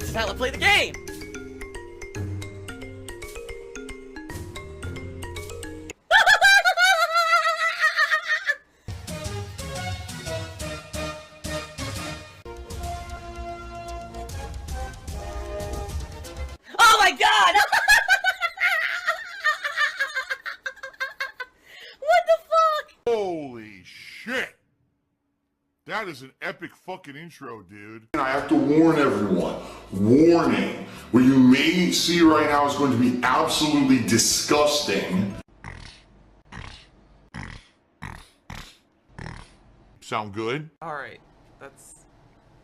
This is how I play the game! Oh my god! What the fuck? Holy shit! That is an epic fucking intro, dude. And I have to warn everyone. Warning. What you may see right now is going to be absolutely disgusting. Sound good? Alright,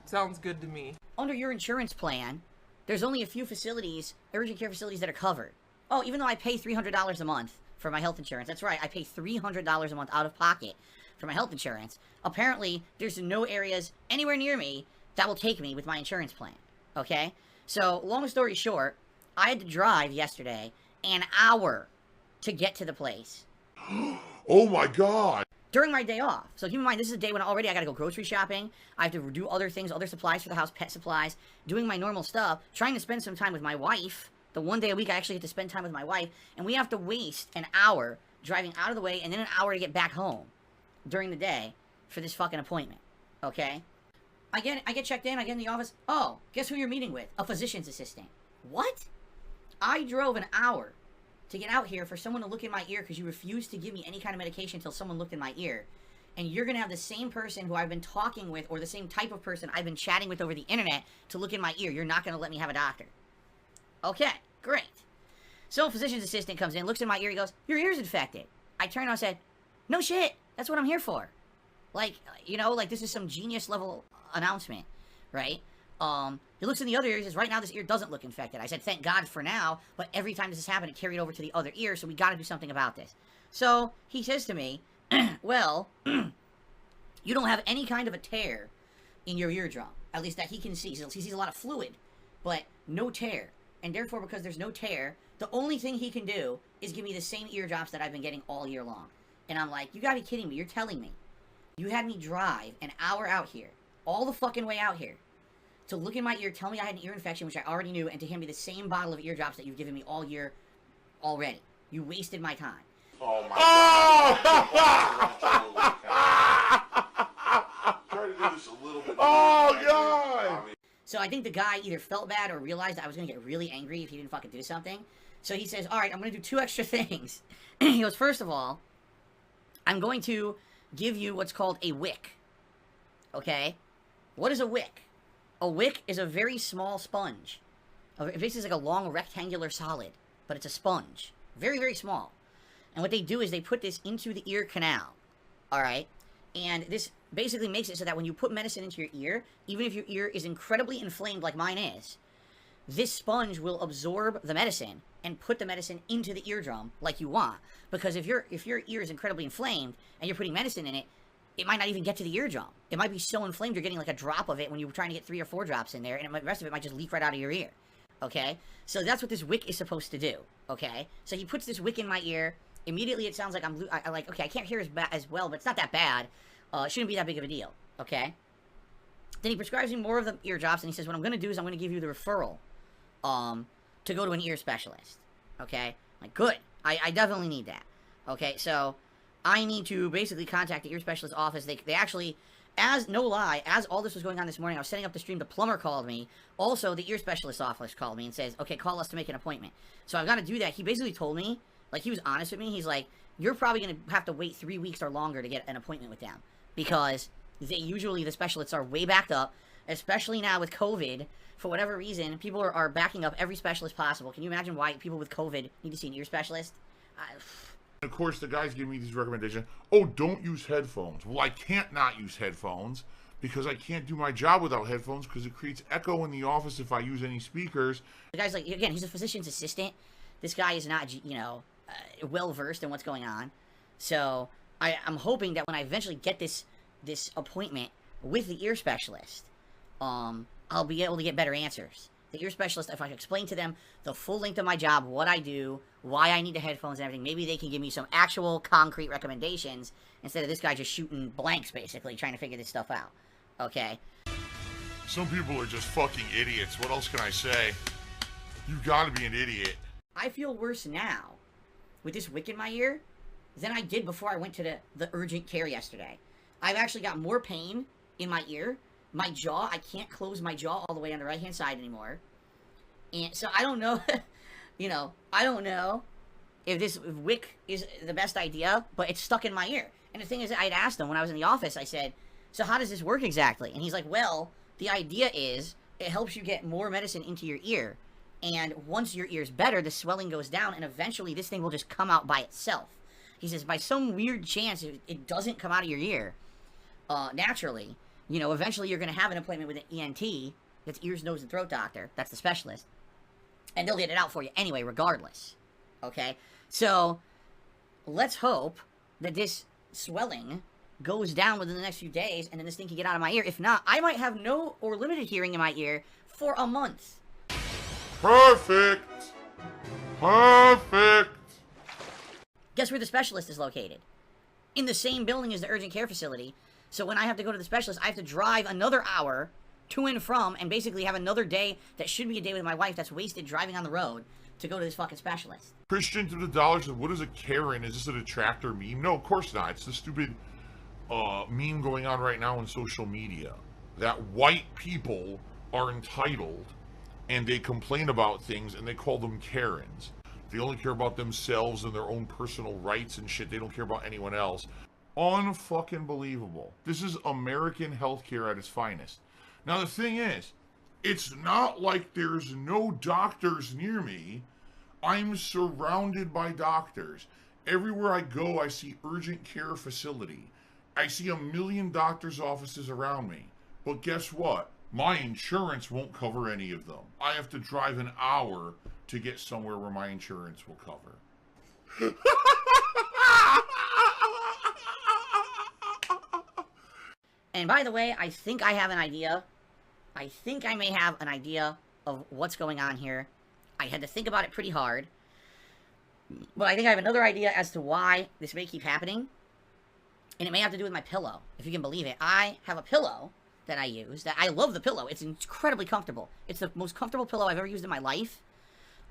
sounds good to me. Under your insurance plan, there's only a few facilities, urgent care facilities, that are covered. Oh, even though I pay $300 a month for my health insurance, that's right, I pay $300 a month out of pocket for my health insurance. Apparently, there's no areas anywhere near me that will take me with my insurance plan, okay? So, long story short, I had to drive yesterday an hour to get to the place. Oh my god! During my day off. So keep in mind, this is a day when already I gotta go grocery shopping, I have to do other things, other supplies for the house, pet supplies, doing my normal stuff, trying to spend some time with my wife. The one day a week I actually get to spend time with my wife, and we have to waste an hour driving out of the way and then an hour to get back home during the day for this fucking appointment, okay? I get checked in, I get in the office, oh, guess who you're meeting with? A physician's assistant. What? I drove an hour to get out here for someone to look in my ear because you refused to give me any kind of medication until someone looked in my ear. And you're going to have the same person who I've been talking with, or the same type of person I've been chatting with over the internet to look in my ear. You're not going to let me have a doctor. Okay, great. So a physician's assistant comes in, looks in my ear, he goes, your ear's infected. I turned and I said, no shit, that's what I'm here for. Like, you know, like this is some genius level announcement, right? He looks in the other ear, he says, right now this ear doesn't look infected. I said, thank God for now, but every time this has happened, it carried over to the other ear, so we gotta do something about this. So, he says to me, well, you don't have any kind of a tear in your eardrum, at least that he can see. So he sees a lot of fluid, but no tear. And therefore, because there's no tear, the only thing he can do is give me the same eardrops that I've been getting all year long. And I'm like, you gotta be kidding me, you're telling me. You had me drive an hour out here, all the fucking way out here, to look in my ear, tell me I had an ear infection, which I already knew, and to hand me the same bottle of eardrops that you've given me all year already. You wasted my time. Oh my god! Try to do this a little bit. Oh god! So I think the guy either felt bad or realized I was going to get really angry if he didn't fucking do something. So he says, alright, I'm going to do 2 extra things. He goes, first of all, I'm going to give you what's called a wick. Okay? What is a wick? A wick is a very small sponge. It basically is like a long rectangular solid, but it's a sponge. Very, very small. And what they do is they put this into the ear canal. Alright? And this basically makes it so that when you put medicine into your ear, even if your ear is incredibly inflamed like mine is, this sponge will absorb the medicine and put the medicine into the eardrum like you want. Because if your ear is incredibly inflamed and you're putting medicine in it, it might not even get to the eardrum. It might be so inflamed you're getting like a drop of it when you're trying to get 3 or 4 drops in there, and the rest of it might just leak right out of your ear. Okay? So that's what this wick is supposed to do. Okay? So he puts this wick in my ear. Immediately it sounds like I like, okay, I can't hear as well, but it's not that bad. It shouldn't be that big of a deal. Okay? Then he prescribes me more of the ear drops, and he says, what I'm going to do is I'm going to give you the referral to go to an ear specialist. Okay? Like, good. I definitely need that. Okay, so I need to basically contact the ear specialist office. They actually, no lie, as all this was going on this morning, I was setting up the stream, the plumber called me. Also, the ear specialist office called me and says, okay, call us to make an appointment. So I've got to do that. He basically told me, like, he was honest with me. He's like, you're probably going to have to wait 3 weeks or longer to get an appointment with them. Because the specialists are way backed up, especially now with COVID. For whatever reason, people are backing up every specialist possible. Can you imagine why people with COVID need to see an ear specialist? Of course, the guys give me these recommendations. Oh, don't use headphones. Well, I can't not use headphones because I can't do my job without headphones because it creates echo in the office if I use any speakers. The guy's like, again, he's a physician's assistant. This guy is not, you know, well-versed in what's going on. So I'm hoping that when I eventually get this appointment with the ear specialist, I'll be able to get better answers. The ear specialist, if I explain to them the full length of my job, what I do, why I need the headphones and everything, maybe they can give me some actual concrete recommendations instead of this guy just shooting blanks, basically, trying to figure this stuff out. Okay? Some people are just fucking idiots. What else can I say? You gotta be an idiot. I feel worse now with this wick in my ear than I did before I went to the urgent care yesterday. I've actually got more pain in my ear. My jaw, I can't close my jaw all the way on the right-hand side anymore. And so I don't know, you know, I don't know if this wick is the best idea, but it's stuck in my ear. And the thing is, I'd asked him when I was in the office, I said, so how does this work exactly? And he's like, well, the idea is it helps you get more medicine into your ear. And once your ear's better, the swelling goes down, and eventually this thing will just come out by itself. He says, by some weird chance, it doesn't come out of your ear naturally. You know, eventually you're going to have an appointment with an ENT, that's ears, nose, and throat doctor. That's the specialist. And they'll get it out for you anyway, regardless. Okay? So, let's hope that this swelling goes down within the next few days, and then this thing can get out of my ear. If not, I might have no or limited hearing in my ear for a month. Perfect. Perfect. Guess where the specialist is located? In the same building as the urgent care facility. So when I have to go to the specialist, I have to drive another hour to and from, and basically have another day that should be a day with my wife that's wasted driving on the road to go to this fucking specialist. Christian to the dollars. What is a Karen? Is this a detractor meme? No, of course not. It's the stupid meme going on right now on social media. That white people are entitled and they complain about things and they call them Karens. They only care about themselves and their own personal rights and shit. They don't care about anyone else. Unfucking believable. This is American healthcare at its finest. Now the thing is, it's not like there's no doctors near me. I'm surrounded by doctors. Everywhere I go, I see urgent care facility. I see a million doctors' offices around me. But guess what? My insurance won't cover any of them. I have to drive an hour to get somewhere where my insurance will cover. And by the way, I think I have an idea. I think I may have an idea of what's going on here. I had to think about it pretty hard. But I think I have another idea as to why this may keep happening. And it may have to do with my pillow, if you can believe it. I have a pillow that I use, that I love the pillow. It's incredibly comfortable. It's the most comfortable pillow I've ever used in my life.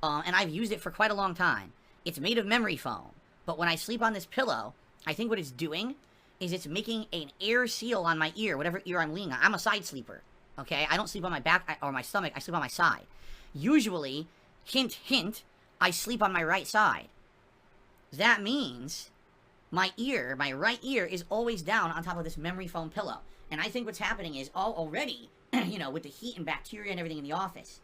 And I've used it for quite a long time. It's made of memory foam. But when I sleep on this pillow, I think what it's doing is it's making an air seal on my ear, whatever ear I'm leaning on. I'm a side sleeper, okay? I don't sleep on my back or my stomach. I sleep on my side. Usually, hint, hint, I sleep on my right side. That means my right ear is always down on top of this memory foam pillow. And I think what's happening is already, you know, with the heat and bacteria and everything in the office,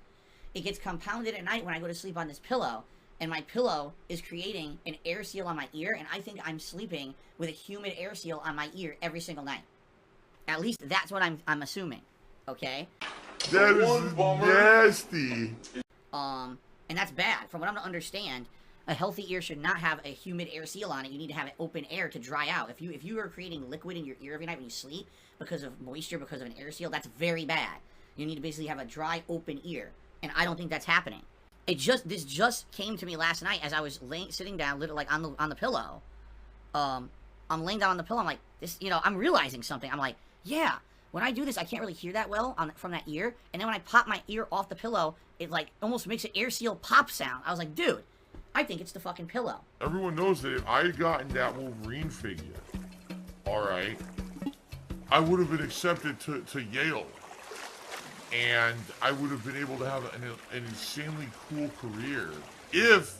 it gets compounded at night when I go to sleep on this pillow, and my pillow is creating an air seal on my ear, and I think I'm sleeping with a humid air seal on my ear every single night. At least that's what I'm assuming, okay? That is nasty. And that's bad. From what I'm to understand, a healthy ear should not have a humid air seal on it. You need to have it open air to dry out. If you are creating liquid in your ear every night when you sleep because of moisture, because of an air seal, that's very bad. You need to basically have a dry, open ear. And I don't think that's happening. This just came to me last night as I was sitting down, literally like on the pillow. I'm laying down on the pillow. I'm like, this, you know, I'm realizing something. I'm like, yeah, when I do this, I can't really hear that well from that ear. And then when I pop my ear off the pillow, it like almost makes an air seal pop sound. I was like, dude, I think it's the fucking pillow. Everyone knows that if I had gotten that Wolverine figure, alright, I would have been accepted to Yale. And I would have been able to have an insanely cool career if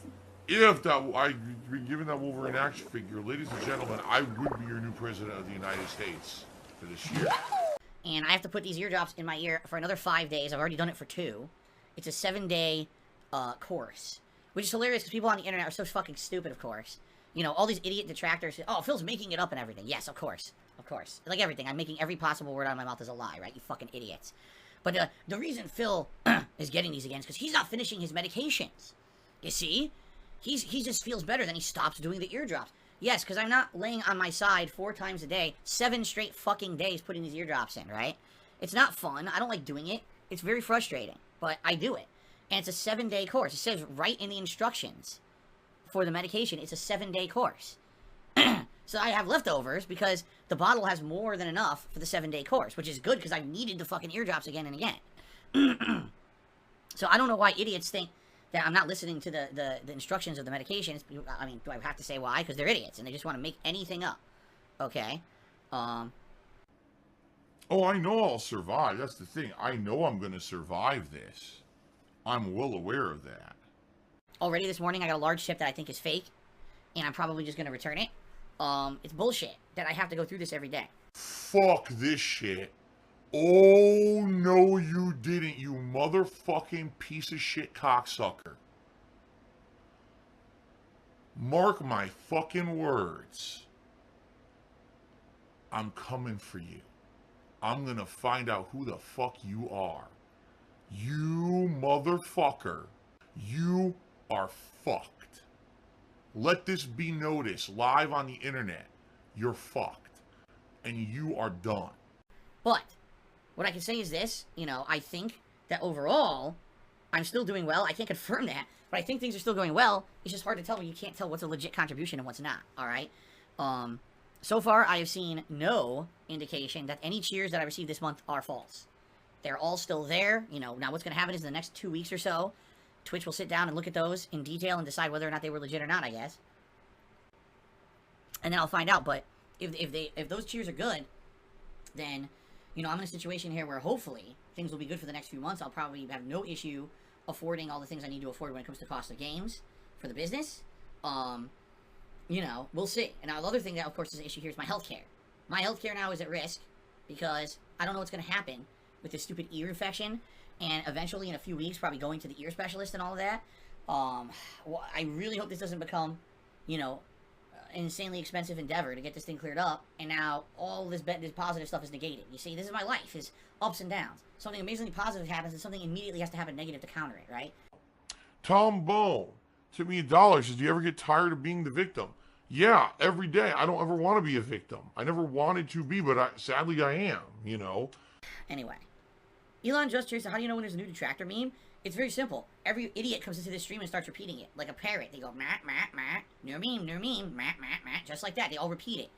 I'd been given that Wolverine action figure. Ladies and gentlemen, I would be your new president of the United States for this year. And I have to put these eardrops in my ear for another 5 days. I've already done it for 2. It's a 7-day course, which is hilarious because people on the internet are so fucking stupid, of course. You know, all these idiot detractors say, oh, Phil's making it up and everything. Yes, of course. Of course. Like everything. I'm making every possible word out of my mouth as a lie, right? You fucking idiots. But the reason Phil is getting these again is because he's not finishing his medications. You see? He just feels better, then he stops doing the eardrops. Yes, because I'm not laying on my side 4 times a day, 7 straight fucking days putting these eardrops in, right? It's not fun. I don't like doing it. It's very frustrating. But I do it. And it's a 7-day course. It says right in the instructions for the medication, it's a 7-day course. So I have leftovers because the bottle has more than enough for the 7-day course, which is good because I needed the fucking eardrops again and again. So I don't know why idiots think that I'm not listening to the instructions of the medications. I mean, do I have to say why? Because they're idiots and they just want to make anything up. Okay? Oh, I know I'll survive. That's the thing. I know I'm going to survive this. I'm well aware of that. Already this morning, I got a large chip that I think is fake, and I'm probably just going to return it. It's bullshit that I have to go through this every day. Fuck this shit. Oh, no, you didn't, you motherfucking piece of shit cocksucker. Mark my fucking words. I'm coming for you. I'm gonna find out who the fuck you are. You motherfucker. You are fucked. Let this be noticed live on the internet. You're fucked. And you are done. But what I can say is this, you know, I think that overall, I'm still doing well. I can't confirm that, but I think things are still going well. It's just hard to tell when you can't tell what's a legit contribution and what's not, alright? So far, I have seen no indication that any cheers that I received this month are false. They're all still there. You know, now what's going to happen is in the next 2 weeks or so, Twitch will sit down and look at those in detail and decide whether or not they were legit or not, I guess. And then I'll find out, but if those cheers are good, then, you know, I'm in a situation here where hopefully things will be good for the next few months. I'll probably have no issue affording all the things I need to afford when it comes to cost of games for the business. You know, we'll see. And now the other thing that, of course, is an issue here is my healthcare. My healthcare now is at risk because I don't know what's going to happen with this stupid ear infection. And eventually, in a few weeks, probably going to the ear specialist and all of that. Well, I really hope this doesn't become, you know, an insanely expensive endeavor to get this thing cleared up. And now all this positive stuff is negated. You see, this is my life, is ups and downs. Something amazingly positive happens and something immediately has to happen negative to counter it, right? Tom Bone took me $1. Says, do you ever get tired of being the victim? Yeah, every day. I don't ever want to be a victim. I never wanted to be, but sadly I am, you know. Anyway, Elon just curious, how do you know when there's a new detractor meme? It's very simple. Every idiot comes into this stream and starts repeating it. Like a parrot. They go, mat, mat, mat, new meme, mat, mat, mat. Just like that. They all repeat it.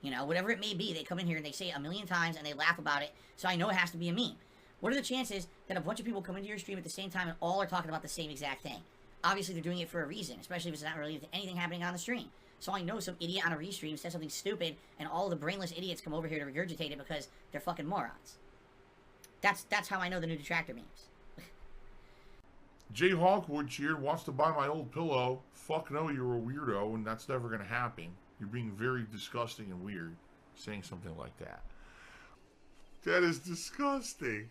You know, whatever it may be, they come in here and they say it 1,000,000 times and they laugh about it. So I know it has to be a meme. What are the chances that a bunch of people come into your stream at the same time and all are talking about the same exact thing? Obviously, they're doing it for a reason, especially if it's not related to anything happening on the stream. So I know some idiot on a restream says something stupid, and all the brainless idiots come over here to regurgitate it because they're fucking morons. That's how I know the new detractor memes. Jay Hawkwood cheered, wants to buy my old pillow. Fuck no, you're a weirdo, and that's never gonna happen. You're being very disgusting and weird, saying something like that. That is disgusting.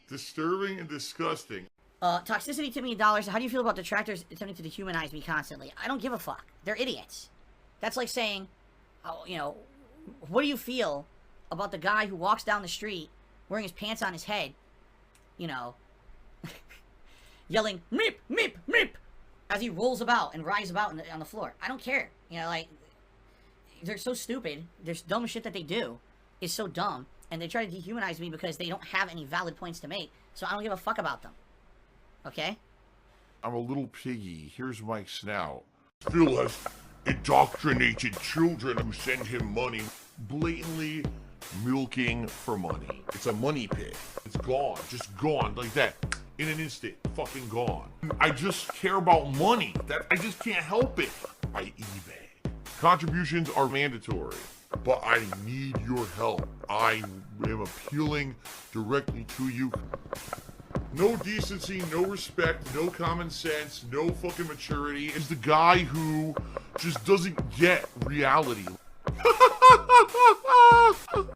Disturbing and disgusting. Toxicity tipped me $1. How do you feel about detractors attempting to dehumanize me constantly? I don't give a fuck. They're idiots. That's like saying, oh, you know, what do you feel about the guy who walks down the street wearing his pants on his head, you know, yelling, meep, meep, meep, as he rolls about and writhes about on the floor? I don't care. You know, like, they're so stupid. There's dumb shit that they do is so dumb, and they try to dehumanize me because they don't have any valid points to make, so I don't give a fuck about them. Okay? I'm a little piggy. Here's my snout. Phil has indoctrinated children who send him money, blatantly milking for money. It's a money pit. It's gone. Just gone like that. In an instant. Fucking gone. I just care about money. I just can't help it. By eBay. Contributions are mandatory, but I need your help. I am appealing directly to you. No decency, no respect, no common sense, no fucking maturity. Is the guy who just doesn't get reality.